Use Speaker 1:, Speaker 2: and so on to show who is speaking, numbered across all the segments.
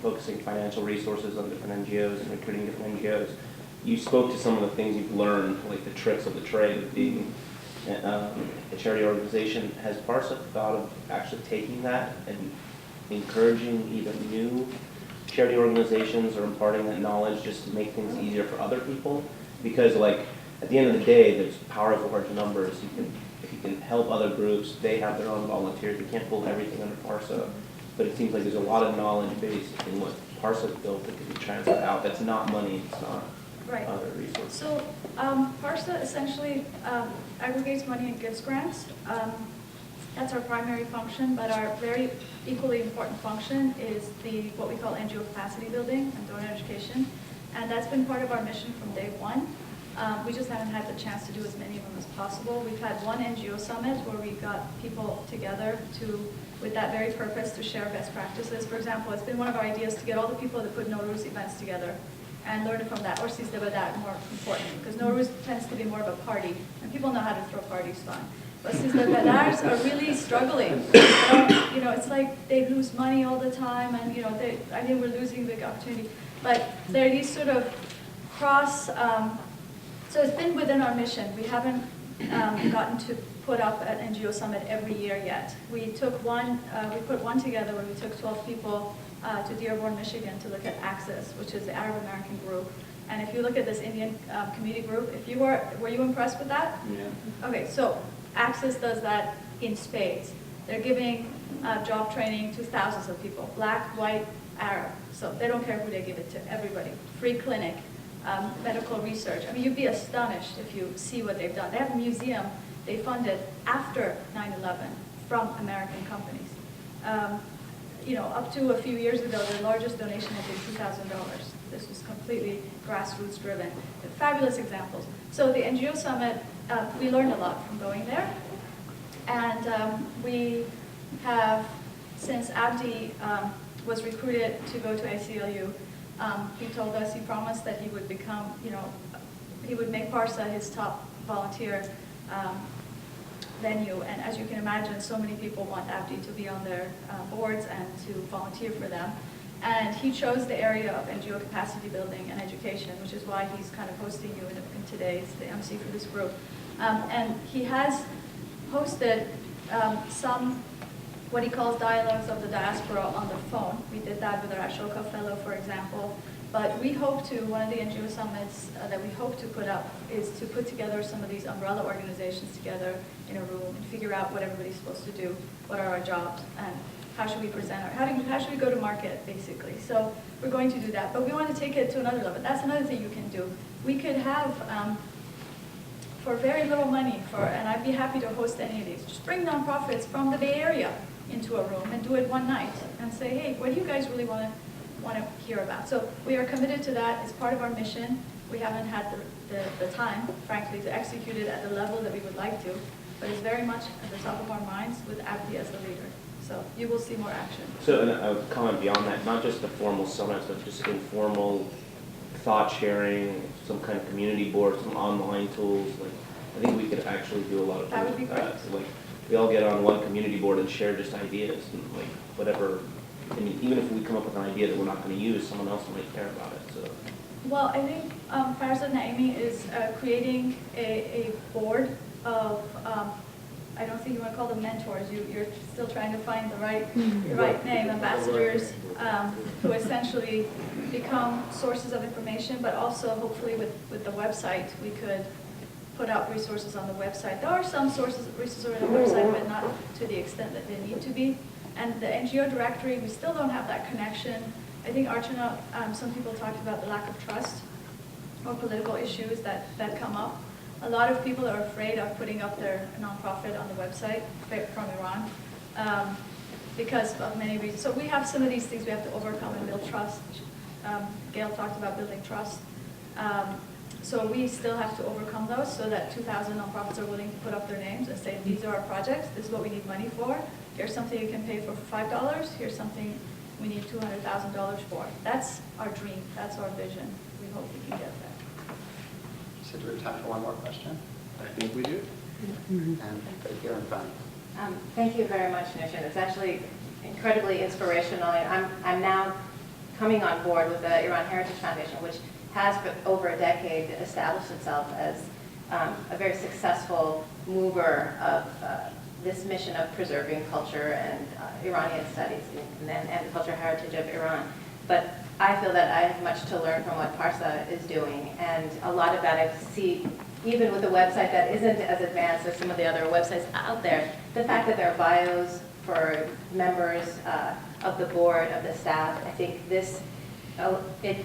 Speaker 1: focusing financial resources on different NGOs and recruiting different NGOs. You spoke to some of the things you've learned, like the tricks of the trade of being a charity organization. Has PARSA thought of actually taking that and encouraging even new charity organizations or imparting that knowledge just to make things easier for other people? Because like at the end of the day, there's power of large numbers. If you can help other groups, they have their own volunteers. You can't pull everything under PARSA, but it seems like there's a lot of knowledge base in what PARSA built that could be transferred out. That's not money. It's not other resources.
Speaker 2: So PARSA essentially aggregates money and gives grants. That's our primary function, but our very equally important function is what we call NGO capacity building and donor education. And that's been part of our mission from day one. We just haven't had the chance to do as many of them as possible. We've had one NGO summit where we got people together with that very purpose to share best practices. For example, it's been one of our ideas to get all the people that put Nowruz events together and learn from that, or Sees that more important, because Nowruz tends to be more of a party, and people know how to throw parties fine. But Sees are really struggling. It's like they lose money all the time, and I think we're losing a big opportunity. But there are these sort of so it's been within our mission. We haven't gotten to put up an NGO summit every year yet. We put one together where we took 12 people to Dearborn, Michigan to look at Access, which is the Arab American group. And if you look at this Indian community group, were you impressed with that?
Speaker 1: Yeah.
Speaker 2: Okay, so Access does that in spades. They're giving job training to thousands of people, black, white, Arab. So they don't care who they give it to, everybody. Free clinic, medical research. I mean, you'd be astonished if you see what they've done. They have a museum they funded after 9/11 from American companies. Up to a few years ago, their largest donation had been $2,000. This was completely grassroots driven. Fabulous examples. So the NGO Summit, we learned a lot from going there. And we have, since Abdi was recruited to go to ACLU, he told us, he promised that he would become, he would make PARSA his top volunteer venue. And as you can imagine, so many people want Abdi to be on their boards and to volunteer for them. And he chose the area of NGO capacity building and education, which is why he's kind of hosting you in today. He's the MC for this group. And he has hosted some, what he calls dialogues of the diaspora on the phone. We did that with our Ashoka Fellow, for example. But we hope to, one of the NGO summits that we hope to put up is to put together some of these umbrella organizations together in a room and figure out what everybody's supposed to do, what are our jobs, and how should we present how should we go to market, basically. So we're going to do that. But we want to take it to another level. That's another thing you can do. We could have, for very little money, and I'd be happy to host any of these, just bring nonprofits from the Bay Area into a room and do it one night and say, hey, what do you guys really want to hear about? So we are committed to that. It's part of our mission. We haven't had the time, frankly, to execute it at the level that we would like to, but it's very much at the top of our minds with Abdi as the leader. So you will see more action.
Speaker 1: So, and I would comment beyond that, not just the formal summits, but just informal thought sharing, some kind of community board, some online tools. Like, I think we could actually do a lot of things with that. So, like, we all get on one community board and share just ideas and like whatever. I mean, even if we come up with an idea that we're not going to use, someone else might care about it. So.
Speaker 2: Well, I think PARSA Naimi is creating a board of, I don't think you want to call them mentors. You're still trying to find the right name, ambassadors, who essentially become sources of information, but also hopefully with the website, we could put out resources on the website. There are some resources on the website, but not to the extent that they need to be. And the NGO directory, we still don't have that connection. I think Archana, some people talked about the lack of trust or political issues that come up. A lot of people are afraid of putting up their nonprofit on the website from Iran because of many reasons. So we have some of these things we have to overcome and build trust. Gail talked about building trust. So we still have to overcome those so that 2,000 nonprofits are willing to put up their names and say, these are our projects, this is what we need money for. Here's something you can pay for $5. Here's something we need $200,000 for. That's our dream. That's our vision. We hope we can get there.
Speaker 3: So do we have time for one more question?
Speaker 1: I think we do.
Speaker 3: And right here in front.
Speaker 4: Thank you very much, Nosheen. It's actually incredibly inspirational. I'm now coming on board with the Iran Heritage Foundation, which has for over a decade established itself as a very successful mover of this mission of preserving culture and Iranian studies and the cultural heritage of Iran. But I feel that I have much to learn from what PARSA is doing, and a lot of that I see even with a website that isn't as advanced as some of the other websites out there. The fact that there are bios for members of the board, of the staff, I think this, it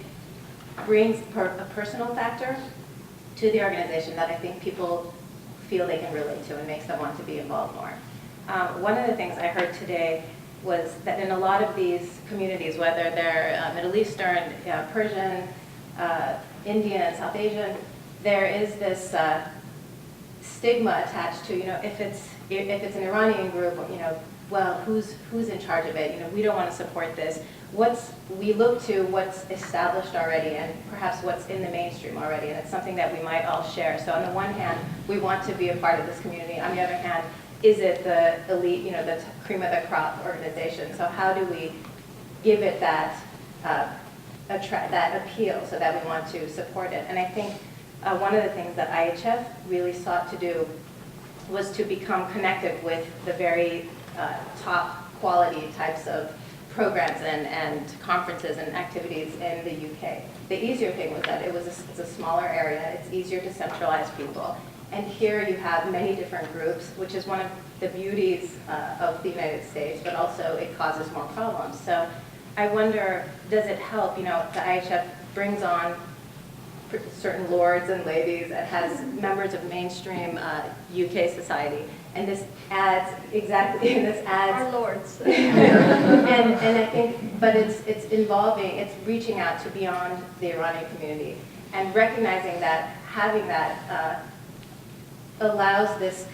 Speaker 4: brings a personal factor to the organization that I think people feel they can relate to and makes them want to be involved more. One of the things I heard today was that in a lot of these communities, whether they're Middle Eastern, Persian, Indian, and South Asian, there is this stigma attached to, if it's an Iranian group, well, who's in charge of it? We don't want to support this. We look to what's established already and perhaps what's in the mainstream already, and it's something that we might all share. So on the one hand, we want to be a part of this community. On the other hand, is it the elite, the cream of the crop organization? So how do we give it that appeal so that we want to support it? And I think one of the things that IHF really sought to do was to become connected with the very top quality types of programs and conferences and activities in the UK. The easier thing was that it's a smaller area, it's easier to centralize people. And here you have many different groups, which is one of the beauties of the United States, but also it causes more problems. So I wonder, does it help, the IHF brings on certain lords and ladies, it has members of mainstream UK society, and this adds,
Speaker 2: Our lords.
Speaker 4: and I think, but it's involving, it's reaching out to beyond the Iranian community, and recognizing that having that allows this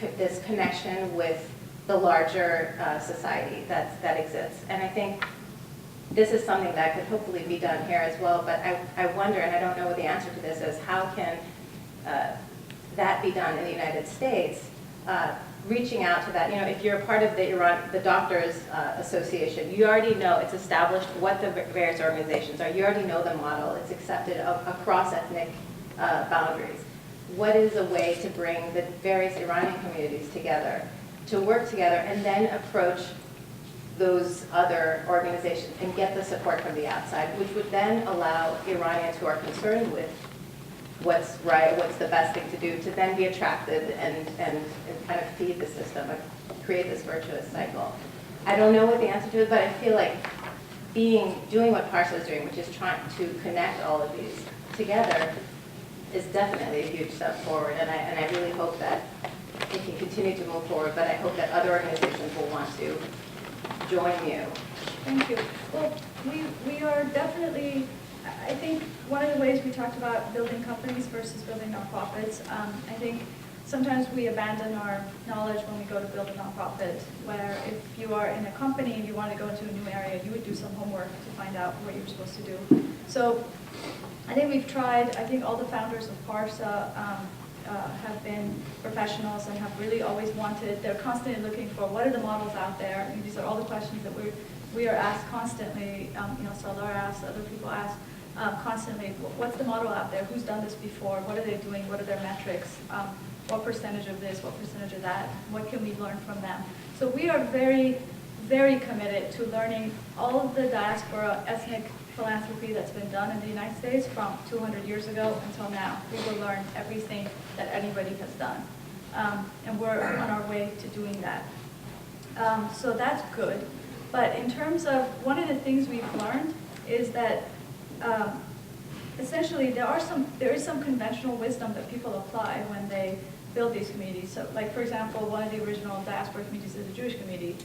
Speaker 4: connection with the larger society that exists. And I think this is something that could hopefully be done here as well, but I wonder, and I don't know what the answer to this is, how can that be done in the United States? Reaching out to that, if you're a part of the Doctors Association, you already know, it's established what the various organizations are. You already know the model. It's accepted across ethnic boundaries. What is a way to bring the various Iranian communities together, to work together, and then approach those other organizations and get the support from the outside, which would then allow Iranians who are concerned with what's right, what's the best thing to do, to then be attracted and kind of feed the system and create this virtuous cycle. I don't know what the answer to is, but I feel like doing what PARSA is doing, which is trying to connect all of these together, is definitely a huge step forward. And I really hope that it can continue to move forward, but I hope that other organizations will want to join you.
Speaker 2: Thank you. Well, we are definitely, I think one of the ways we talked about building companies versus building nonprofits, I think sometimes we abandon our knowledge when we go to build a nonprofit, where if you are in a company and you want to go into a new area, you would do some homework to find out what you're supposed to do. So I think we've tried, I think all the founders of PARSA have been professionals and have really always wanted, they're constantly looking for what are the models out there. I mean, these are all the questions that we are asked constantly, Salar asks, other people ask constantly, what's the model out there? Who's done this before? What are they doing? What are their metrics? What percentage of this? What percentage of that? What can we learn from them? So we are very, very committed to learning all of the diaspora ethnic philanthropy that's been done in the United States from 200 years ago until now. We will learn everything that anybody has done. And we're on our way to doing that. So that's good. But in terms of, one of the things we've learned is that essentially there is some conventional wisdom that people apply when they build these communities. So like, for example, one of the original diaspora communities is the Jewish community,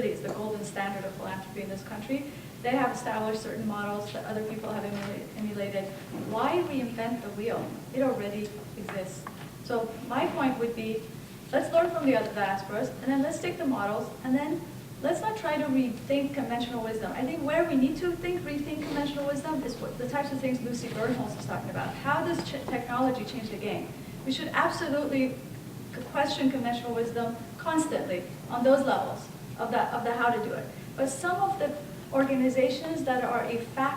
Speaker 2: is the golden standard of philanthropy in this country. They have established certain models that other people have emulated. Why reinvent the wheel? It already exists. So my point would be, let's learn from the other diasporas, and then let's take the models, and then let's not try to rethink conventional wisdom. I think where we need to rethink conventional wisdom is what the types of things Lucy Bernholz was talking about. How does technology change the game? We should absolutely question conventional wisdom constantly on those levels of the how to do it. But some of the organizations that are a factor